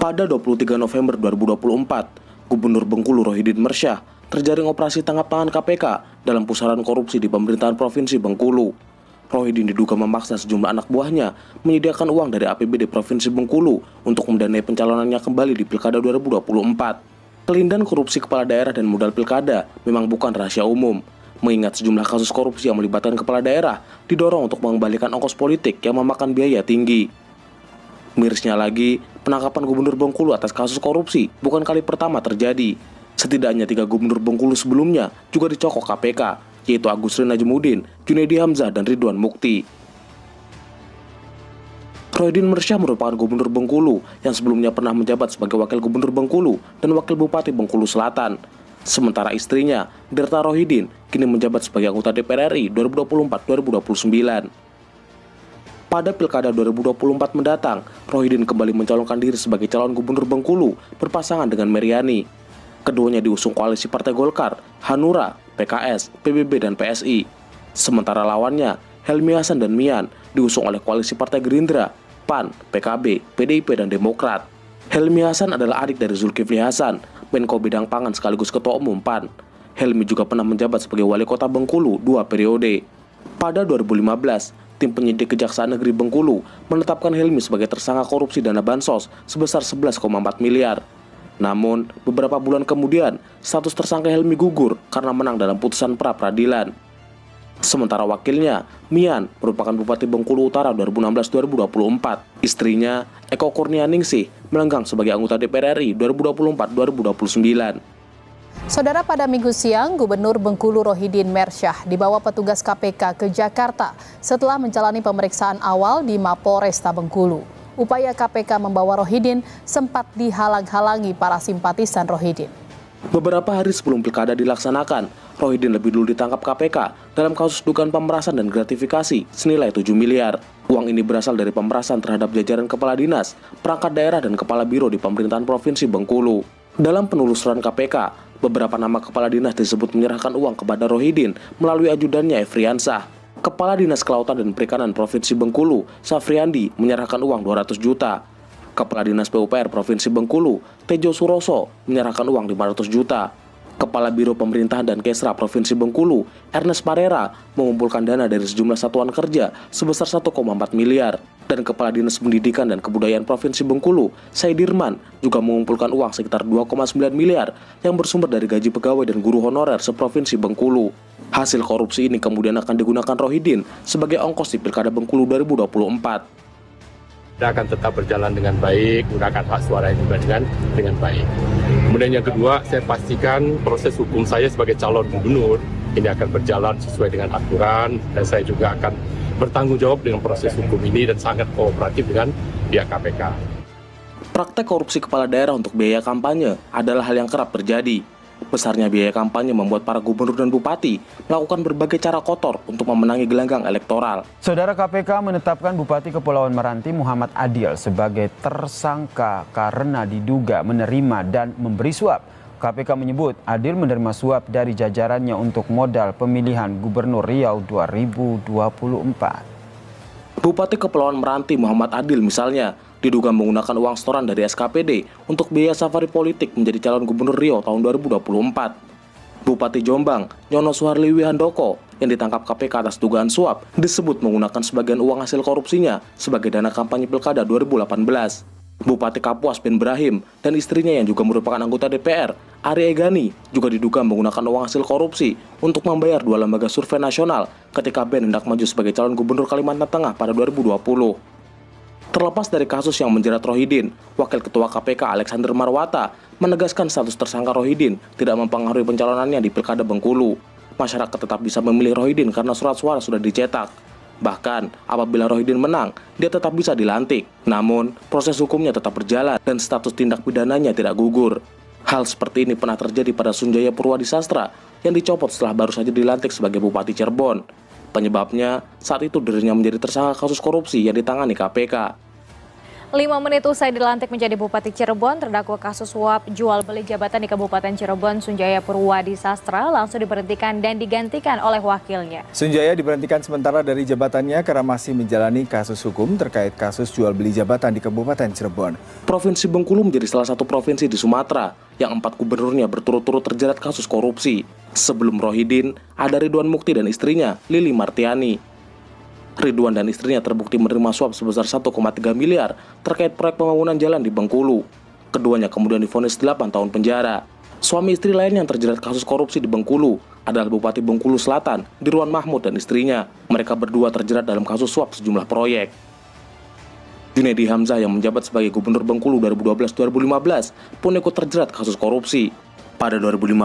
Pada 23 November 2024, Gubernur Bengkulu Rohidin Mersyah terjaring operasi tangkap tangan KPK dalam pusaran korupsi di pemerintahan Provinsi Bengkulu. Rohidin diduga memaksa sejumlah anak buahnya menyediakan uang dari APBD Provinsi Bengkulu untuk mendanai pencalonannya kembali di Pilkada 2024. Kelindahan korupsi kepala daerah dan modal pilkada memang bukan rahasia umum, mengingat sejumlah kasus korupsi yang melibatkan kepala daerah didorong untuk mengembalikan ongkos politik yang memakan biaya tinggi. Mirisnya lagi, penangkapan Gubernur Bengkulu atas kasus korupsi bukan kali pertama terjadi. Setidaknya 3 gubernur Bengkulu sebelumnya juga dicokok KPK, yaitu Agustin Najmudin, Junaidi Hamzah, dan Ridwan Mukti. Rohidin Mersyah merupakan Gubernur Bengkulu yang sebelumnya pernah menjabat sebagai Wakil Gubernur Bengkulu dan Wakil Bupati Bengkulu Selatan. Sementara istrinya, Derta Rohidin, kini menjabat sebagai anggota DPR RI 2024-2029. Pada Pilkada 2024 mendatang, Rohidin kembali mencalonkan diri sebagai calon Gubernur Bengkulu berpasangan dengan Meriani. Keduanya diusung koalisi Partai Golkar, Hanura, PKS, PBB, dan PSI. Sementara lawannya, Helmi Hasan dan Mian, diusung oleh koalisi Partai Gerindra, PAN, PKB, PDIP, dan Demokrat. Helmi Hasan adalah adik dari Zulkifli Hasan, Menko Bidang Pangan sekaligus Ketua Umum PAN. Helmi juga pernah menjabat sebagai Wali Kota Bengkulu 2 periode. Pada 2015, tim penyidik Kejaksaan Negeri Bengkulu menetapkan Helmi sebagai tersangka korupsi dana bansos sebesar 11,4 miliar. Namun, beberapa bulan kemudian, status tersangka Helmi gugur karena menang dalam putusan pra-peradilan. Sementara wakilnya, Mian, merupakan Bupati Bengkulu Utara 2016-2024. Istrinya, Eko Kurnianingsih, melenggang sebagai anggota DPR RI 2024-2029. Saudara, pada Minggu siang, Gubernur Bengkulu Rohidin Mersyah dibawa petugas KPK ke Jakarta setelah menjalani pemeriksaan awal di Mapolresta Bengkulu. Upaya KPK membawa Rohidin sempat dihalang-halangi para simpatisan Rohidin. Beberapa hari sebelum pilkada dilaksanakan, Rohidin lebih dulu ditangkap KPK dalam kasus dugaan pemerasan dan gratifikasi senilai 7 miliar. Uang ini berasal dari pemerasan terhadap jajaran kepala dinas, perangkat daerah, dan kepala biro di pemerintahan Provinsi Bengkulu. Dalam penelusuran KPK, beberapa nama kepala dinas disebut menyerahkan uang kepada Rohidin melalui ajudannya Efriansah. Kepala Dinas Kelautan dan Perikanan Provinsi Bengkulu, Safriandi, menyerahkan uang 200 juta. Kepala Dinas PUPR Provinsi Bengkulu, Tejo Suroso, menyerahkan uang 500 juta. Kepala Biro Pemerintahan dan Kesra Provinsi Bengkulu, Ernest Parera, mengumpulkan dana dari sejumlah satuan kerja sebesar 1,4 miliar. Dan Kepala Dinas Pendidikan dan Kebudayaan Provinsi Bengkulu, Saidirman, juga mengumpulkan uang sekitar 2,9 miliar yang bersumber dari gaji pegawai dan guru honorer seprovinsi Bengkulu. Hasil korupsi ini kemudian akan digunakan Rohidin sebagai ongkos di Pilkada Bengkulu 2024. Kita akan tetap berjalan dengan baik, gunakan hak suara juga dengan baik. Kemudian yang kedua, saya pastikan proses hukum saya sebagai calon gubernur ini akan berjalan sesuai dengan aturan, dan saya juga akan bertanggung jawab dengan proses hukum ini dan sangat kooperatif dengan pihak KPK. Praktek korupsi kepala daerah untuk biaya kampanye adalah hal yang kerap terjadi. Besarnya biaya kampanye membuat para gubernur dan bupati melakukan berbagai cara kotor untuk memenangi gelanggang elektoral. Saudara, KPK menetapkan Bupati Kepulauan Meranti Muhammad Adil sebagai tersangka karena diduga menerima dan memberi suap. KPK menyebut Adil menerima suap dari jajarannya untuk modal pemilihan Gubernur Riau 2024. Bupati Kepulauan Meranti Muhammad Adil misalnya diduga menggunakan uang setoran dari SKPD untuk biaya safari politik menjadi calon Gubernur Riau tahun 2024. Bupati Jombang, Nyono Suharli Wihandoko, yang ditangkap KPK atas dugaan suap, disebut menggunakan sebagian uang hasil korupsinya sebagai dana kampanye Pilkada 2018. Bupati Kapuas Ben Brahim dan istrinya yang juga merupakan anggota DPR, Ari Egani, juga diduga menggunakan uang hasil korupsi untuk membayar 2 lembaga survei nasional ketika Ben hendak maju sebagai calon Gubernur Kalimantan Tengah pada 2020. Terlepas dari kasus yang menjerat Rohidin, Wakil Ketua KPK Alexander Marwata menegaskan status tersangka Rohidin tidak mempengaruhi pencalonannya di Pilkada Bengkulu. Masyarakat tetap bisa memilih Rohidin karena surat suara sudah dicetak. Bahkan, apabila Rohidin menang, dia tetap bisa dilantik. Namun, proses hukumnya tetap berjalan dan status tindak pidananya tidak gugur. Hal seperti ini pernah terjadi pada Sunjaya Purwadisastra yang dicopot setelah baru saja dilantik sebagai Bupati Cirebon. Penyebabnya, saat itu dirinya menjadi tersangka kasus korupsi yang ditangani KPK. 5 menit usai dilantik menjadi Bupati Cirebon, terdakwa kasus suap jual beli jabatan di Kabupaten Cirebon, Sunjaya Purwadi Sastra, langsung diberhentikan dan digantikan oleh wakilnya. Sunjaya diberhentikan sementara dari jabatannya karena masih menjalani kasus hukum terkait kasus jual beli jabatan di Kabupaten Cirebon. Provinsi Bengkulu menjadi salah satu provinsi di Sumatera yang 4 gubernurnya berturut-turut terjerat kasus korupsi. Sebelum Rohidin, ada Ridwan Mukti dan istrinya, Lili Martiani. Ridwan dan istrinya terbukti menerima suap sebesar 1,3 miliar terkait proyek pembangunan jalan di Bengkulu. Keduanya kemudian divonis 8 tahun penjara. Suami istri lain yang terjerat kasus korupsi di Bengkulu adalah Bupati Bengkulu Selatan, Dirwan Mahmud dan istrinya. Mereka berdua terjerat dalam kasus suap sejumlah proyek. Junaidi Hamzah yang menjabat sebagai Gubernur Bengkulu 2012-2015 pun ikut terjerat kasus korupsi. Pada 2015,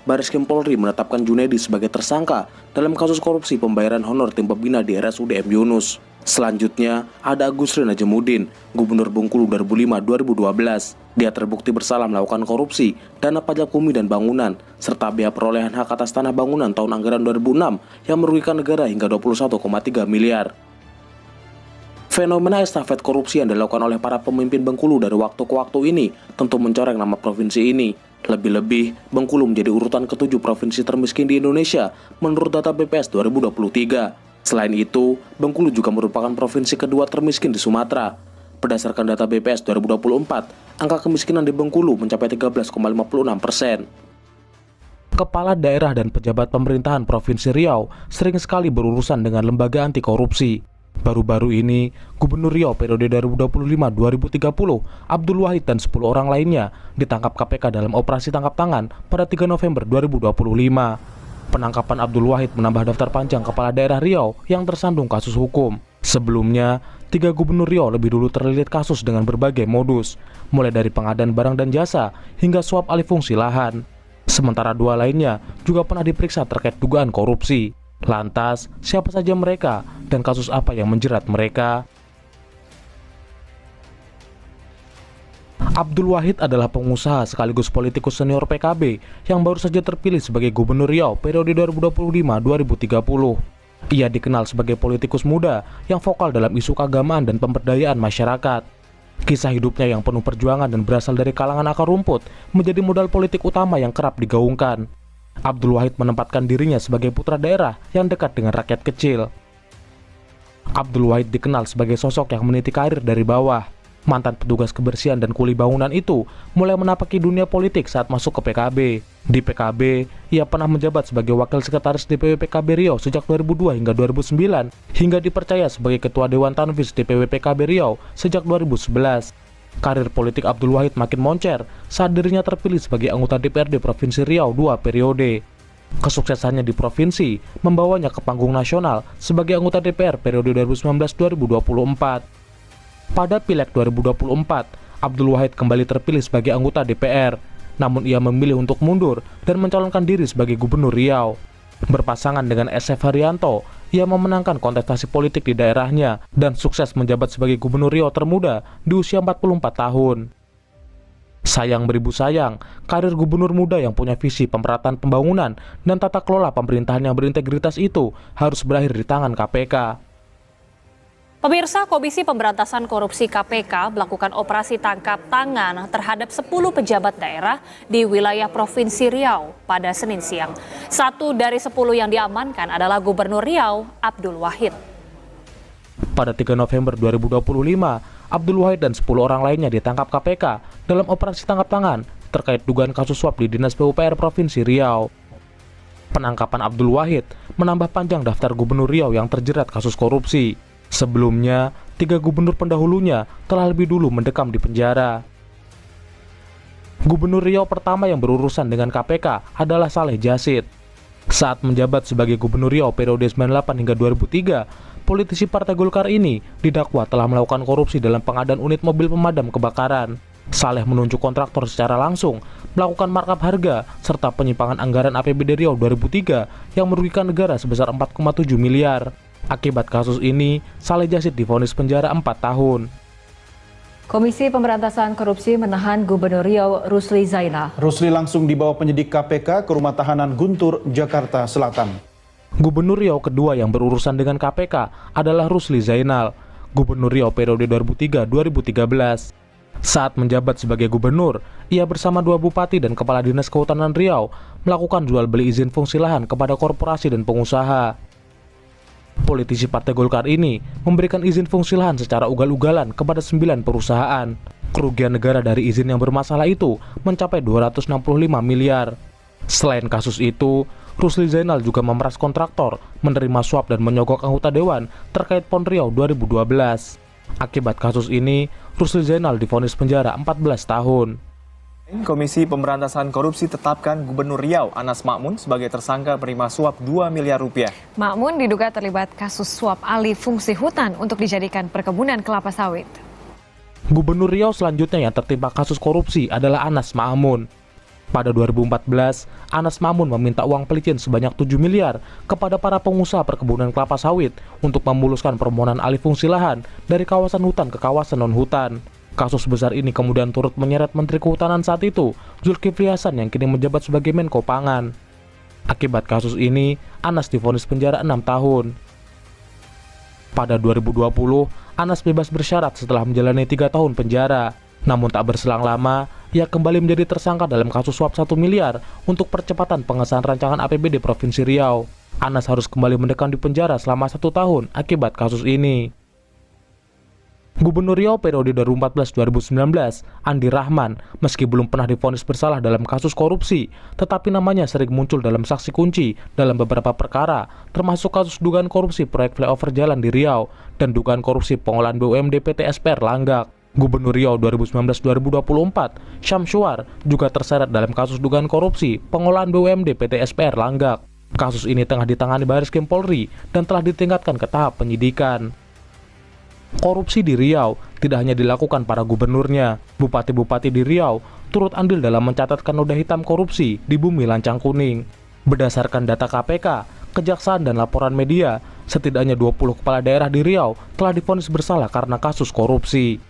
Bareskrim Polri menetapkan Junaidi sebagai tersangka dalam kasus korupsi pembayaran honor tim pembina di RSUD M. Yunus. Selanjutnya, ada Agus Ri Najamuddin, Gubernur Bengkulu 2005-2012. Dia terbukti bersalah melakukan korupsi, dana pajak bumi dan bangunan, serta biaya perolehan hak atas tanah bangunan tahun anggaran 2006 yang merugikan negara hingga 21,3 miliar. Fenomena estafet korupsi yang dilakukan oleh para pemimpin Bengkulu dari waktu ke waktu ini tentu mencoreng nama provinsi ini. Lebih-lebih, Bengkulu menjadi urutan ke-7 provinsi termiskin di Indonesia menurut data BPS 2023. Selain itu, Bengkulu juga merupakan provinsi kedua termiskin di Sumatera. Berdasarkan data BPS 2024, angka kemiskinan di Bengkulu mencapai 13,56%. Kepala daerah dan pejabat pemerintahan Provinsi Riau sering sekali berurusan dengan lembaga anti korupsi. Baru-baru ini, Gubernur Riau periode 2025-2030, Abdul Wahid dan 10 orang lainnya ditangkap KPK dalam operasi tangkap tangan pada 3 November 2025. Penangkapan Abdul Wahid menambah daftar panjang kepala daerah Riau yang tersandung kasus hukum. Sebelumnya, 3 gubernur Riau lebih dulu terlilit kasus dengan berbagai modus, mulai dari pengadaan barang dan jasa hingga suap alih fungsi lahan. Sementara 2 lainnya juga pernah diperiksa terkait dugaan korupsi. Lantas, siapa saja mereka dan kasus apa yang menjerat mereka? Abdul Wahid adalah pengusaha sekaligus politikus senior PKB yang baru saja terpilih sebagai Gubernur Riau periode 2025-2030. Ia dikenal sebagai politikus muda yang vokal dalam isu keagamaan dan pemberdayaan masyarakat. Kisah hidupnya yang penuh perjuangan dan berasal dari kalangan akar rumput menjadi modal politik utama yang kerap digaungkan. Abdul Wahid menempatkan dirinya sebagai putra daerah yang dekat dengan rakyat kecil. Abdul Wahid dikenal sebagai sosok yang meniti karir dari bawah. Mantan petugas kebersihan dan kuli bangunan itu mulai menapaki dunia politik saat masuk ke PKB. Di PKB, ia pernah menjabat sebagai wakil sekretaris DPW PKB Riau sejak 2002 hingga 2009, hingga dipercaya sebagai ketua Dewan Tanfis DPW PKB Riau sejak 2011. Karir politik Abdul Wahid makin moncer saat dirinya terpilih sebagai anggota DPRD Provinsi Riau 2 periode. Kesuksesannya di provinsi membawanya ke panggung nasional sebagai anggota DPR periode 2019-2024. Pada Pileg 2024, Abdul Wahid kembali terpilih sebagai anggota DPR, namun ia memilih untuk mundur dan mencalonkan diri sebagai Gubernur Riau. Berpasangan dengan SF Haryanto, ia memenangkan kontestasi politik di daerahnya dan sukses menjabat sebagai Gubernur Riau termuda di usia 44 tahun. Sayang beribu sayang, karir gubernur muda yang punya visi pemerataan pembangunan dan tata kelola pemerintahan yang berintegritas itu harus berakhir di tangan KPK. Pemirsa, Komisi Pemberantasan Korupsi KPK melakukan operasi tangkap tangan terhadap 10 pejabat daerah di wilayah Provinsi Riau pada Senin siang. 1 dari 10 yang diamankan adalah Gubernur Riau, Abdul Wahid. Pada 3 November 2025, Abdul Wahid dan 10 orang lainnya ditangkap KPK dalam operasi tangkap tangan terkait dugaan kasus suap di Dinas PUPR Provinsi Riau. Penangkapan Abdul Wahid menambah panjang daftar Gubernur Riau yang terjerat kasus korupsi. Sebelumnya, 3 gubernur pendahulunya telah lebih dulu mendekam di penjara. Gubernur Riau pertama yang berurusan dengan KPK adalah Saleh Jasid. Saat menjabat sebagai Gubernur Riau periode 98 hingga 2003, politisi Partai Golkar ini didakwa telah melakukan korupsi dalam pengadaan unit mobil pemadam kebakaran. Saleh menunjuk kontraktor secara langsung, melakukan markup harga, serta penyimpangan anggaran APBD Riau 2003 yang merugikan negara sebesar 4,7 miliar. Akibat kasus ini, Saleh Jasid divonis penjara 4 tahun. Komisi Pemberantasan Korupsi menahan Gubernur Riau Rusli Zainal. Rusli langsung dibawa penyidik KPK ke Rumah Tahanan Guntur, Jakarta Selatan. Gubernur Riau kedua yang berurusan dengan KPK adalah Rusli Zainal. Gubernur Riau periode 2003-2013. Saat menjabat sebagai gubernur, ia bersama 2 bupati dan kepala dinas kehutanan Riau melakukan jual beli izin fungsi lahan kepada korporasi dan pengusaha. Politisi Partai Golkar ini memberikan izin fungsi lahan secara ugal-ugalan kepada 9 perusahaan. Kerugian negara dari izin yang bermasalah itu mencapai 265 miliar. Selain kasus itu, Rusli Zainal juga memeras kontraktor, menerima suap dan menyogok anggota dewan terkait PON Riau 2012. Akibat kasus ini, Rusli Zainal divonis penjara 14 tahun. Komisi Pemberantasan Korupsi tetapkan Gubernur Riau Anas Makmun sebagai tersangka penerima suap 2 miliar rupiah. Makmun diduga terlibat kasus suap alih fungsi hutan untuk dijadikan perkebunan kelapa sawit. Gubernur Riau selanjutnya yang tertimpa kasus korupsi adalah Anas Makmun. Pada 2014, Anas Makmun meminta uang pelicin sebanyak 7 miliar kepada para pengusaha perkebunan kelapa sawit untuk memuluskan permohonan alih fungsi lahan dari kawasan hutan ke kawasan non-hutan. Kasus besar ini kemudian turut menyeret Menteri Kehutanan saat itu, Zulkifli Hasan yang kini menjabat sebagai Menko Pangan. Akibat kasus ini, Anas divonis penjara 6 tahun. Pada 2020, Anas bebas bersyarat setelah menjalani 3 tahun penjara. Namun tak berselang lama, ia kembali menjadi tersangka dalam kasus suap 1 miliar untuk percepatan pengesahan rancangan APBD Provinsi Riau. Anas harus kembali mendekam di penjara selama 1 tahun akibat kasus ini. Gubernur Riau periode 2014-2019, Andi Rahman, meski belum pernah divonis bersalah dalam kasus korupsi, tetapi namanya sering muncul dalam saksi kunci dalam beberapa perkara, termasuk kasus dugaan korupsi proyek flyover jalan di Riau dan dugaan korupsi pengolahan BUMD PT SPR Langgak. Gubernur Riau 2019-2024, Syamsuar, juga terseret dalam kasus dugaan korupsi pengolahan BUMD PT SPR Langgak. Kasus ini tengah ditangani Bareskrim Polri dan telah ditingkatkan ke tahap penyidikan. Korupsi di Riau tidak hanya dilakukan para gubernurnya, bupati-bupati di Riau turut andil dalam mencatatkan noda hitam korupsi di bumi lancang kuning. Berdasarkan data KPK, Kejaksaan dan laporan media, setidaknya 20 kepala daerah di Riau telah divonis bersalah karena kasus korupsi.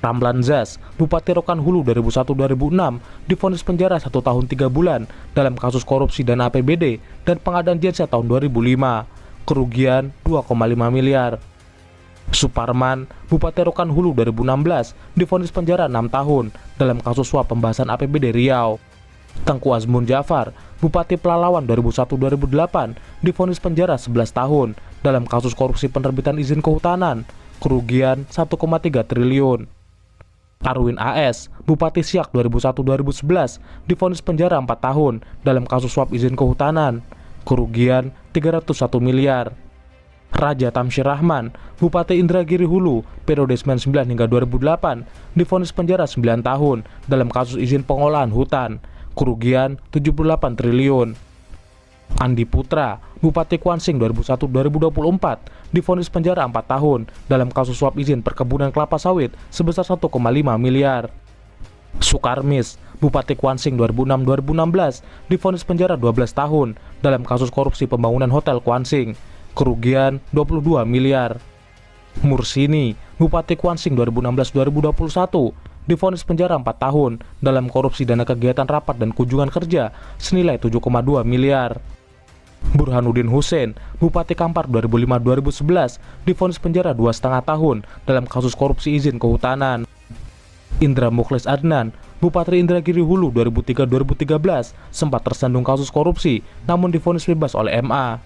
Ramlan Zas, Bupati Rokan Hulu 2001-2006, divonis penjara 1 tahun 3 bulan dalam kasus korupsi dana APBD dan pengadaan jasa tahun 2005. Kerugian 2,5 miliar. Suparman, Bupati Rokan Hulu 2016, divonis penjara 6 tahun dalam kasus suap pembahasan APBD Riau. Tengku Azmun Jafar, Bupati Pelalawan 2001-2008, divonis penjara 11 tahun dalam kasus korupsi penerbitan izin kehutanan. Kerugian 1,3 triliun. Arwin AS, Bupati Siak 2001-2011, divonis penjara 4 tahun dalam kasus suap izin kehutanan. Kerugian 301 miliar. Raja Tamsir Rahman, Bupati Indragiri Hulu, periode 99 hingga 2008, divonis penjara 9 tahun dalam kasus izin pengolahan hutan. Kerugian 78 triliun. Andi Putra, Bupati Kuansing 2001-2024, divonis penjara 4 tahun dalam kasus suap izin perkebunan kelapa sawit sebesar 1,5 miliar. Sukarmis, Bupati Kuansing 2006-2016, divonis penjara 12 tahun dalam kasus korupsi pembangunan Hotel Kuansing. Kerugian 22 miliar. Mursini, Bupati Kuansing 2016-2021, divonis penjara 4 tahun dalam korupsi dana kegiatan rapat dan kunjungan kerja senilai 7,2 miliar. Burhanuddin Hussein, Bupati Kampar 2005-2011, divonis penjara 2,5 tahun dalam kasus korupsi izin kehutanan. Indra Mukhlis Adnan, Bupati Indragiri Hulu 2003-2013, sempat tersandung kasus korupsi namun divonis bebas oleh MA.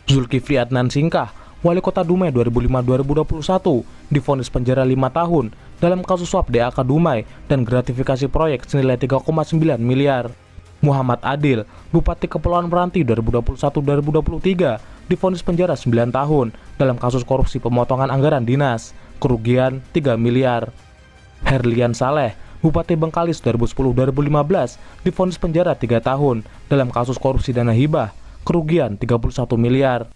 Zulkifli Adnan Singkah, Wali Kota Dumai 2005-2021, divonis penjara 5 tahun dalam kasus suap DAK Dumai dan gratifikasi proyek senilai 3,9 miliar. Muhammad Adil, Bupati Kepulauan Meranti 2021-2023, divonis penjara 9 tahun dalam kasus korupsi pemotongan anggaran dinas. Kerugian 3 miliar. Herlian Saleh, Bupati Bengkalis 2010-2015, divonis penjara 3 tahun dalam kasus korupsi dana hibah. Kerugian 31 miliar.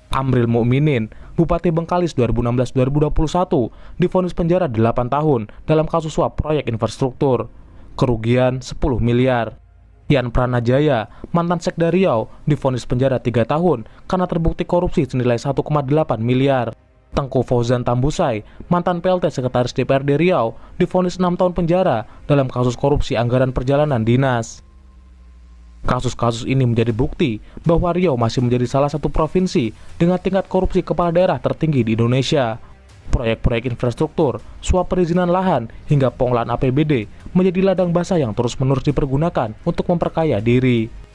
Amril Mukminin, Bupati Bengkalis 2016-2021, divonis penjara 8 tahun dalam kasus suap proyek infrastruktur. Kerugian 10 miliar. Yan Pranajaya, mantan Sekda Riau, divonis penjara 3 tahun karena terbukti korupsi senilai 1,8 miliar. Tengku Fauzan Tambusai, mantan PLT Sekretaris DPRD Riau, divonis 6 tahun penjara dalam kasus korupsi anggaran perjalanan dinas. Kasus-kasus ini menjadi bukti bahwa Riau masih menjadi salah satu provinsi dengan tingkat korupsi kepala daerah tertinggi di Indonesia. proyek-proyek infrastruktur, suap perizinan lahan, hingga pengolahan APBD menjadi ladang basah yang terus-menerus dipergunakan untuk memperkaya diri.